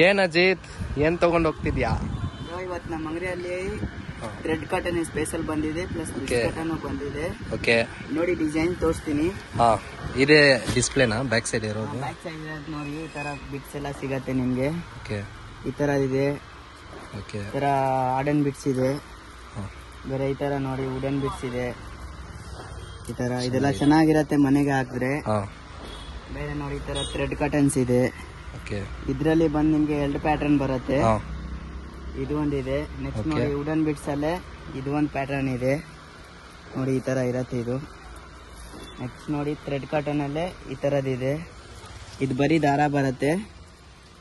ಏನ್ ಅಜಿತ್ ಏನ್ ತಗೊಂಡ್ ಹೋಗ್ತಿದ್ಯಾ? ಇವತ್ತು ನಮ್ಮ ಅಂಗಡಿಯಲ್ಲಿ ಥ್ರೆಡ್ ಕಾಟನ್ ಸ್ಪೆಷಲ್ ಬಂದಿದೆ, ಪ್ಲಸ್ ಕಾಟನ್ ಬಂದಿದೆ. ಓಕೆ, ನೋಡಿ ಡಿಸೈನ್ ತೋರಿಸ್ತೀನಿ. ಇದೇ ಡಿಸ್ಪ್ಲೇನಾ ಬ್ಯಾಕ್ ಸೈಡ್ ಇರೋದು? ಬ್ಯಾಕ್ ಸೈಡ್ ನೋಡಿ ಈ ತರ ಬಿಟ್ಸ್ ಎಲ್ಲ ಸಿಗತ್ತೆ ನಿಮ್ಗೆ. ಓಕೆ, ಈ ತರ ಇದೆ. ಓಕೆ, ಈ ತರ ಆರ್ಡನ್ ಬಿಟ್ಸ್ ಇದೆ, ಬೇರೆ ಈ ತರ ನೋಡಿ ವುಡನ್ ಬಿಟ್ಸ್ ಇದೆ. ಈ ತರ ಇದೆಲ್ಲ ಚೆನ್ನಾಗಿರತ್ತೆ ಮನೆಗೆ ಹಾಕಿದ್ರೆ. ಬೇರೆ ನೋಡಿ ಈ ತರ ಥ್ರೆಡ್ ಕಟನ್ಸ್ ಇದೆ. ಇದ್ರಲ್ಲಿ ಬಂದ್ ನಿಮ್ಗೆ 2 ಪ್ಯಾಟರ್ನ್ ಬರುತ್ತೆ. ಇದು ಒಂದಿದೆ. ನೆಕ್ಸ್ಟ್ ನೋಡಿ ವುಡನ್ ಬಿಟ್ಸ್ ಅಲ್ಲೇ ಇದು ಒಂದು ಪ್ಯಾಟರ್ನ್ ಇದೆ ನೋಡಿ, ಈ ತರ ಇರತ್ತೆ ಇದು. ನೆಕ್ಸ್ಟ್ ನೋಡಿ ಥ್ರೆಡ್ ಕಾಟನ್ ಅಲ್ಲೇ ಈ ತರದಿದೆ. ಇದು ಬರೀ ದಾರ ಬರುತ್ತೆ,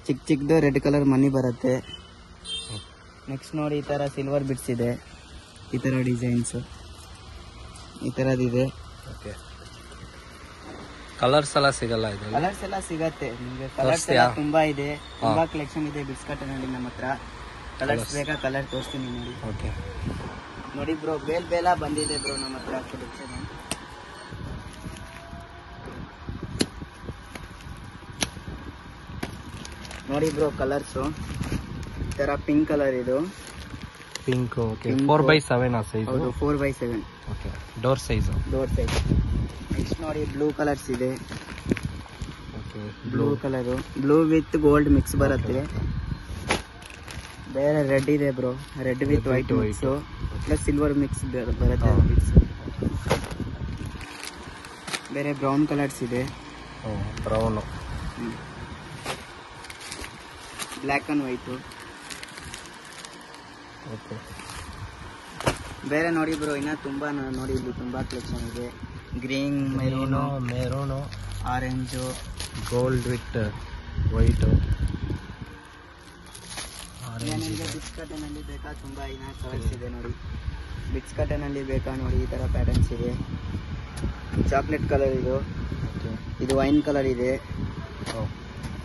ಚಿಕ್ಕ ಚಿಕ್ಕದು ರೆಡ್ ಕಲರ್ ಮನಿ ಬರುತ್ತೆ. ನೆಕ್ಸ್ಟ್ ನೋಡಿ ಈ ತರ ಸಿಲ್ವರ್ ಬಿಟ್ಸ್ ಇದೆ, ಈ ತರ ಡಿಸೈನ್ಸ್ ಈ ತರದಿದೆ. ಕಲರ್ಸ್ ಎಲ್ಲ ಸಿಗಲ್ಲ? ಕಲರ್ಸ್ ಎಲ್ಲ ಸಿಗತ್ತೆ ನಿಮ್ಗೆ. ಕಲರ್ಸ್ ಎಲ್ಲ ತುಂಬಾ ಇದೆ, ತುಂಬಾ ಕಲೆಕ್ಷನ್ ಇದೆ ಬಿಟ್ಸ್ ಕಾಟನ್ ಅಲ್ಲಿ ನಮ್ಮ ಹತ್ರ. ಕಲರ್ಸ್ ಬೇಕಾ? ಕಲರ್ ತೋರಿಸ್ತೀನಿ ನೋಡಿ. ಓಕೆ, ನೋಡಿ ಬ್ರೋ, ಬೇಲ ಬಂದಿದೆ ಬ್ರೋ ನಮ್ಮ ಹತ್ರ ಕಲೆಕ್ಷನ್. ನೋಡಿ ಬ್ರೋ ಕಲರ್ಸ್ ಈ ತರ ಪಿಂಕ್ ಕಲರ್ ಇದು. ಪಿಂಕ್. Okay, 4x7 size? ಹೌದು, 4x7. Okay, door size. Next ನೋಡಿ ಬ್ಲೂ ಕಲರ್ಸ್ ಇದೆ. Blue colour, blue with gold mix ಬರುತ್ತೆ. ಬೇರೆ ರೆಡ್ ಇದೆ bro, red with white mix plus silver mix ಬರುತ್ತೆ. ಬೇರೆ ಬ್ರೌನ್ ಕಲರ್ಸ್ ಇದೆ. Brown, black and white. Okay, ಬೇರೆ ನೋಡಿ ಬ್ರೋ ಇನ್ನ ತುಂಬಾ ನೋಡಿ, ಇಲ್ಲಿ ತುಂಬಾ ಕಲೆಕ್ಷನ್ ಇದೆ. Green, maroon, orange, gold with white. ನಿಮಗೆ ಬಿಟ್ಸ್ ಕಾಟನ್ ಅಲ್ಲಿ ಬೇಕಾ? ತುಂಬಾ ಇನ್ನ ಕಲರ್ಸ್ ಇದೆ ನೋಡಿ. ಬಿಟ್ಸ್ ಕಾಟನ್ ಅಲ್ಲಿ ಬೇಕಾ ನೋಡಿ, ಈ ತರ ಪ್ಯಾಟರ್ನ್ಸ್ ಇದೆ. ಚಾಕ್ಲೇಟ್ ಕಲರ್ ಇದು, ಇದು ವೈನ್ ಕಲರ್ ಇದೆ.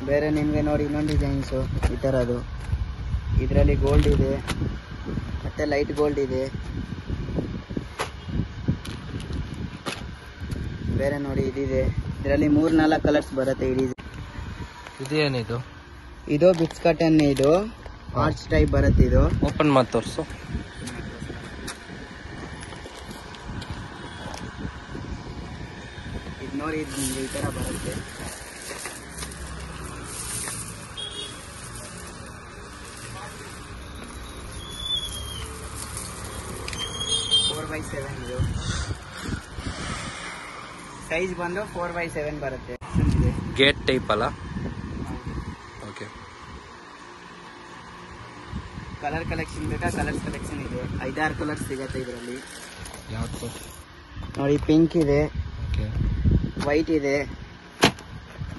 ಬೇರೆ ನಿಮ್ಗೆ ನೋಡಿ ಇನ್ನೊಂದು ಡಿಸೈನ್ಸು ಈ ತರದು. ಇದರಲ್ಲಿ ಗೋಲ್ಡ್ ಇದೆ, ಮತ್ತೆ ಲೈಟ್ ಗೋಲ್ಡ್ ಇದೆ. ಬೇರೆ ನೋಡಿ ಇದಿದೆ, ಇದರಲ್ಲಿ 3-4 ಕಲರ್ಸ್ ಬರುತ್ತೆ. ಇದೇನಿದು? ಇದು ಬಿಟ್ಸ್ ಕಾಟನ್, ಇದು ಆರ್ಚ್ ಟೈಪ್ ಬರುತ್ತೆ. ಇದು ಓಪನ್ ಮಾಡಿ ತೋರಿಸು. ಇದು ನೋಡಿ, ಈ ತರ ಬರುತ್ತೆ. ಇದು ಸೈಜ್ ಬಂದು 4x7 ಬರುತ್ತೆ. ಗೇಟ್ ಟೈಪ್ ಅಲ್ಲ? ಓಕೆ. ಕಲರ್ ಕಲೆಕ್ಷನ್ ಬೇಕಾ? ಕಲರ್ಸ್ ಕಲೆಕ್ಷನ್ ಇದೆ, 5-6 ಕಲರ್ಸ್ ಸಿಗತ್ತೆ ಇದರಲ್ಲಿ. ಯಾವುದು ನೋಡಿ? ಪಿಂಕ್ ಇದೆ, ವೈಟ್ ಇದೆ,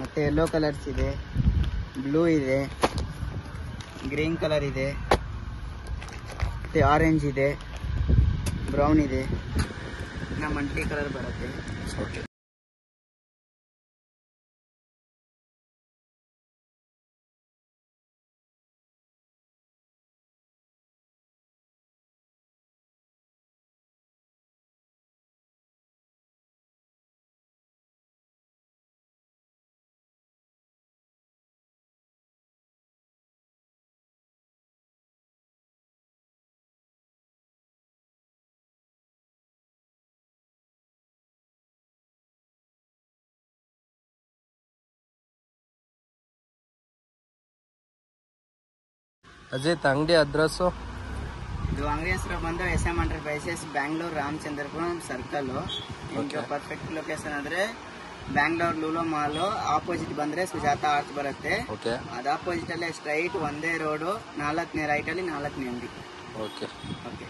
ಮತ್ತೆ ಯೆಲ್ಲೋ ಕಲರ್ಸ್ ಇದೆ, ಬ್ಲೂ ಇದೆ, ಗ್ರೀನ್ ಕಲರ್ ಇದೆ, ಮತ್ತೆ ಆರೆಂಜ್ ಇದೆ, ಬ್ರೌನ್ ಇದೆ, ಇನ್ನ ಮಂಟ್ಲಿ ಕಲರ್ ಬರುತ್ತೆ. ಓಕೆ. ಅಜಿತ್, ಅಂಗಡಿ ಅಡ್ರೆಸ್ಸು? ಇದು ಅಂಗಡಿ ಹೆಸರು ಬಂದು SM enterprises, Bangalore Ramachandrapuram circle. ನಿಮಗೆ ಪರ್ಫೆಕ್ಟ್ ಲೊಕೇಶನ್ ಅಂದ್ರೆ ಬ್ಯಾಂಗ್ಳೂರ್ ಲೂಲೋ ಮಾಲ್ ಆಪೋಸಿಟ್ ಬಂದ್ರೆ ಸುಜಾತ ಆರ್ಚ್ ಬರುತ್ತೆ. ಅದು ಆಪೋಸಿಟ್ ಅಲ್ಲೇ ಸ್ಟ್ರೈಟ್ ಒಂದೇ ರೋಡು, 4ನೇ ರೈಟ್ ಅಲ್ಲಿ 4ನೇ ಅಂಗಡಿ. ಓಕೆ. ಓಕೆ.